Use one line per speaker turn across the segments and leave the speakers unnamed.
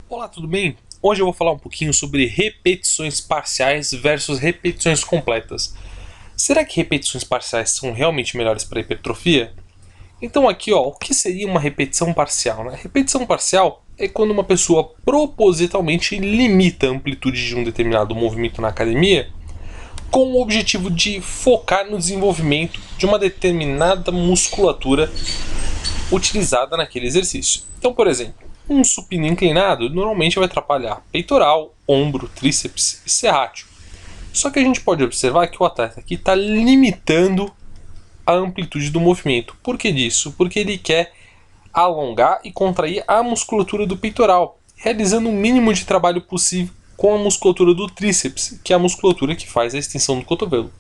Olá, tudo bem? Hoje eu vou falar um pouquinho sobre repetições parciais versus repetições completas. Será que repetições parciais são realmente melhores para hipertrofia? Então aqui, o que seria uma repetição parcial? Né? Repetição parcial é quando uma pessoa propositalmente limita a amplitude de um determinado movimento na academia com o objetivo de focar no desenvolvimento de uma determinada musculatura utilizada naquele exercício. Então, por exemplo, um supino inclinado normalmente vai atrapalhar peitoral, ombro, tríceps e serrátil. Só que a gente pode observar que o atleta aqui está limitando a amplitude do movimento. Por que disso? Porque ele quer alongar e contrair a musculatura do peitoral, realizando o mínimo de trabalho possível com a musculatura do tríceps, que é a musculatura que faz a extensão do cotovelo.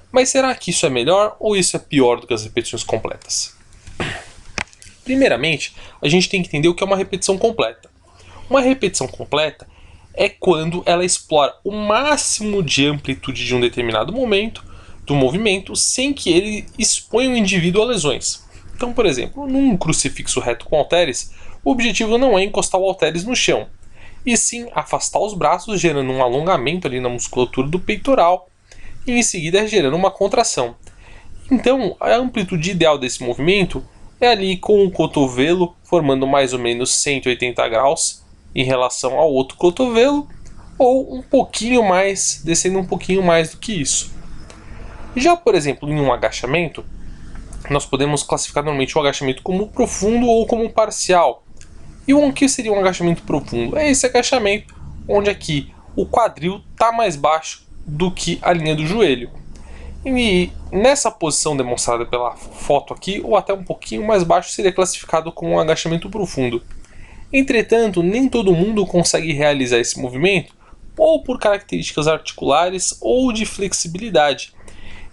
Mas será que isso é melhor ou isso é pior do que as repetições completas? Primeiramente, a gente tem que entender o que é uma repetição completa. Uma repetição completa é quando ela explora o máximo de amplitude de um determinado momento do movimento sem que ele exponha o indivíduo a lesões. Então, por exemplo, num crucifixo reto com halteres, o objetivo não é encostar o halteres no chão, e sim afastar os braços, gerando um alongamento ali na musculatura do peitoral e em seguida gerando uma contração. Então, a amplitude ideal desse movimento é ali com o cotovelo formando mais ou menos 180 graus em relação ao outro cotovelo, ou um pouquinho mais, descendo um pouquinho mais do que isso. Já, por exemplo, em um agachamento, nós podemos classificar normalmente o agachamento como profundo ou como parcial. E o que seria um agachamento profundo? É esse agachamento onde aqui o quadril está mais baixo do que a linha do joelho. E nessa posição demonstrada pela foto aqui, ou até um pouquinho mais baixo, seria classificado como um agachamento profundo. Entretanto, nem todo mundo consegue realizar esse movimento, ou por características articulares ou de flexibilidade.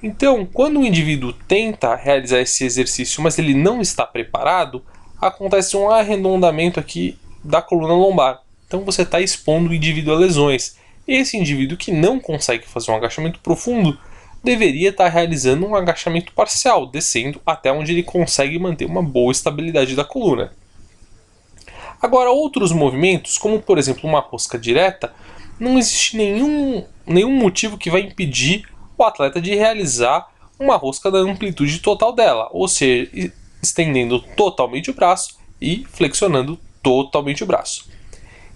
Então, quando o indivíduo tenta realizar esse exercício, mas ele não está preparado, acontece um arredondamento aqui da coluna lombar. Então você está expondo o indivíduo a lesões. Esse indivíduo que não consegue fazer um agachamento profundo deveria estar realizando um agachamento parcial, descendo até onde ele consegue manter uma boa estabilidade da coluna. Agora, outros movimentos, como por exemplo uma rosca direta, não existe nenhum motivo que vai impedir o atleta de realizar uma rosca da amplitude total dela, ou seja, estendendo totalmente o braço e flexionando totalmente o braço.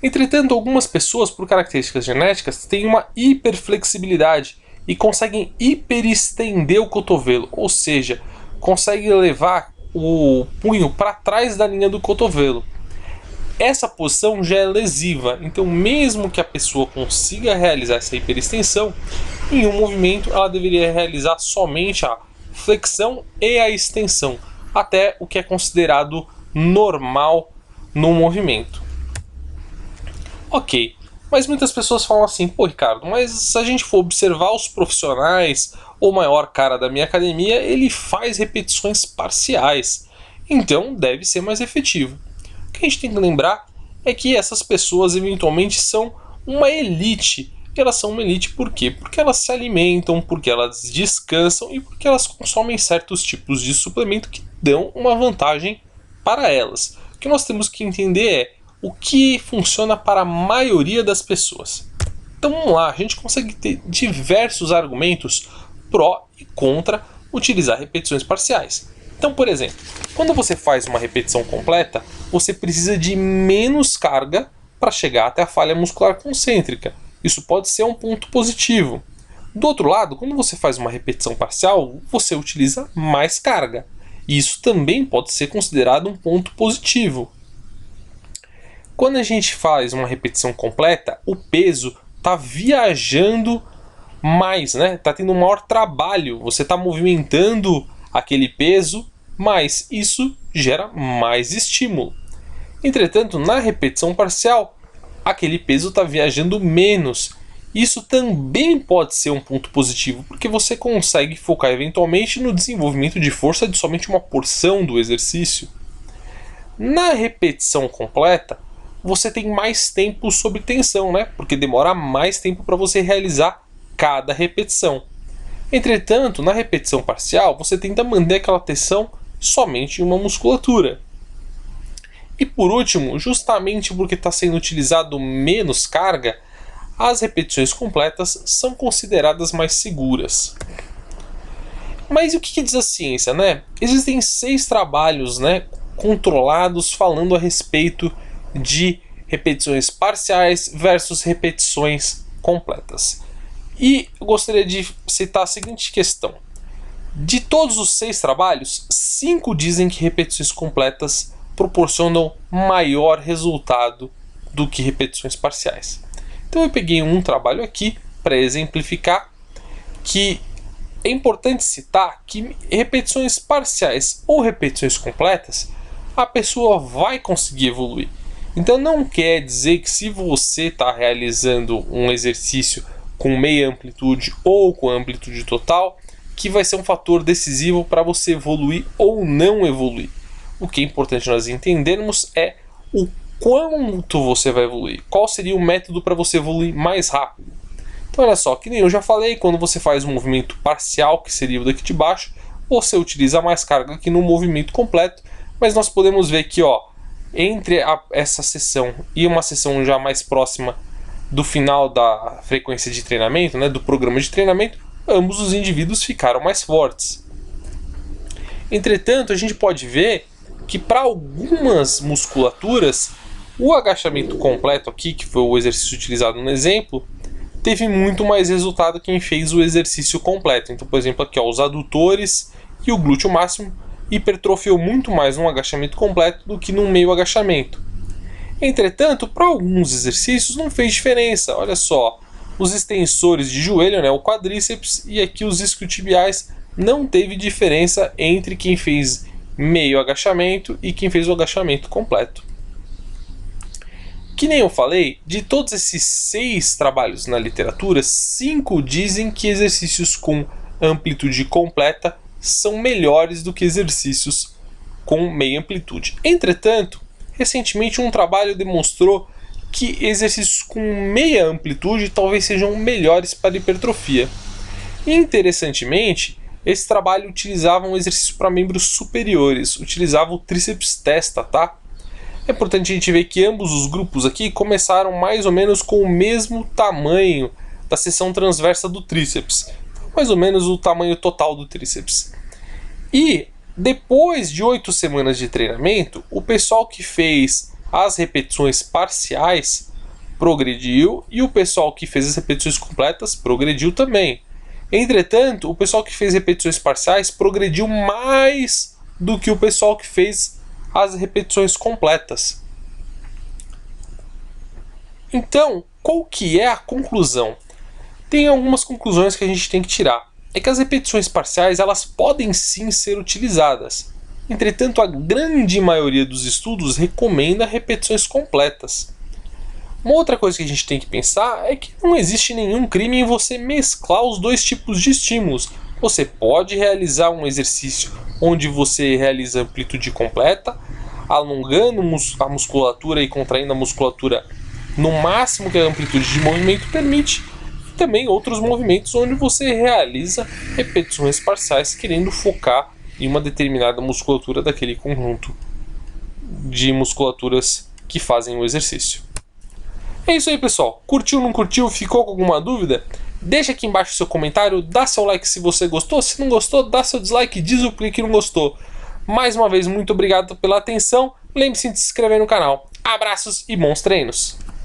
Entretanto, algumas pessoas, por características genéticas, têm uma hiperflexibilidade e conseguem hiperestender o cotovelo, ou seja, conseguem levar o punho para trás da linha do cotovelo. Essa posição já é lesiva, então mesmo que a pessoa consiga realizar essa hiperextensão, em um movimento ela deveria realizar somente a flexão e a extensão, até o que é considerado normal no movimento. Ok, mas muitas pessoas falam assim, pô Ricardo, mas se a gente for observar os profissionais, o maior cara da minha academia, ele faz repetições parciais, então deve ser mais efetivo. O que a gente tem que lembrar é que essas pessoas eventualmente são uma elite. E elas são uma elite por quê? Porque elas se alimentam, porque elas descansam e porque elas consomem certos tipos de suplemento que dão uma vantagem para elas. O que nós temos que entender é o que funciona para a maioria das pessoas. Então vamos lá, a gente consegue ter diversos argumentos pró e contra utilizar repetições parciais. Então, por exemplo, quando você faz uma repetição completa, você precisa de menos carga para chegar até a falha muscular concêntrica. Isso pode ser um ponto positivo. Do outro lado, quando você faz uma repetição parcial, você utiliza mais carga. E isso também pode ser considerado um ponto positivo. Quando a gente faz uma repetição completa, o peso está viajando mais, né? Está tendo um maior trabalho. Você está movimentando aquele peso, mas isso gera mais estímulo. Entretanto, na repetição parcial, aquele peso está viajando menos. Isso também pode ser um ponto positivo, porque você consegue focar eventualmente no desenvolvimento de força de somente uma porção do exercício. Na repetição completa, você tem mais tempo sob tensão, né? Porque demora mais tempo para você realizar cada repetição. Entretanto, na repetição parcial, você tenta manter aquela tensão somente em uma musculatura. E por último, justamente porque está sendo utilizado menos carga, as repetições completas são consideradas mais seguras. Mas e o que diz a ciência, né? Existem 6 trabalhos, né, controlados falando a respeito de repetições parciais versus repetições completas. E eu gostaria de citar a seguinte questão. De todos os 6 trabalhos, 5 dizem que repetições completas proporcionam maior resultado do que repetições parciais. Então eu peguei um trabalho aqui para exemplificar que é importante citar que repetições parciais ou repetições completas a pessoa vai conseguir evoluir. Então não quer dizer que se você está realizando um exercício com meia amplitude ou com amplitude total, que vai ser um fator decisivo para você evoluir ou não evoluir. O que é importante nós entendermos é o quanto você vai evoluir. Qual seria o método para você evoluir mais rápido? Então olha só, que nem eu já falei, quando você faz um movimento parcial, que seria o daqui de baixo, você utiliza mais carga que no movimento completo, mas nós podemos ver que entre essa sessão e uma sessão já mais próxima do final da frequência de treinamento, né, do programa de treinamento, ambos os indivíduos ficaram mais fortes. Entretanto, a gente pode ver que para algumas musculaturas, o agachamento completo aqui, que foi o exercício utilizado no exemplo, teve muito mais resultado quem fez o exercício completo. Então, por exemplo, aqui os adutores e o glúteo máximo hipertrofiou muito mais num agachamento completo do que num meio agachamento. Entretanto, para alguns exercícios não fez diferença. Olha só, os extensores de joelho, né, o quadríceps e aqui os isquiotibiais, não teve diferença entre quem fez meio agachamento e quem fez o agachamento completo. Que nem eu falei, de todos esses 6 trabalhos na literatura, 5 dizem que exercícios com amplitude completa são melhores do que exercícios com meia amplitude. Entretanto, recentemente um trabalho demonstrou que exercícios com meia amplitude talvez sejam melhores para hipertrofia. E interessantemente, esse trabalho utilizava um exercício para membros superiores, utilizava o tríceps testa, tá? É importante a gente ver que ambos os grupos aqui começaram mais ou menos com o mesmo tamanho da seção transversa do tríceps, mais ou menos o tamanho total do tríceps. E depois de 8 semanas de treinamento, o pessoal que fez as repetições parciais progrediu e o pessoal que fez as repetições completas progrediu também. Entretanto, o pessoal que fez repetições parciais progrediu mais do que o pessoal que fez as repetições completas. Então, qual que é a conclusão? Tem algumas conclusões que a gente tem que tirar. É que as repetições parciais elas podem sim ser utilizadas. Entretanto, a grande maioria dos estudos recomenda repetições completas. Uma outra coisa que a gente tem que pensar é que não existe nenhum crime em você mesclar os dois tipos de estímulos. Você pode realizar um exercício onde você realiza amplitude completa, alongando a musculatura e contraindo a musculatura no máximo que a amplitude de movimento permite, e também outros movimentos onde você realiza repetições parciais querendo focar em uma determinada musculatura daquele conjunto de musculaturas que fazem o exercício. É isso aí, pessoal. Curtiu, não curtiu? Ficou com alguma dúvida? Deixa aqui embaixo seu comentário, dá seu like se você gostou, se não gostou, dá seu dislike, diz o que não gostou. Mais uma vez, muito obrigado pela atenção, lembre-se de se inscrever no canal. Abraços e bons treinos!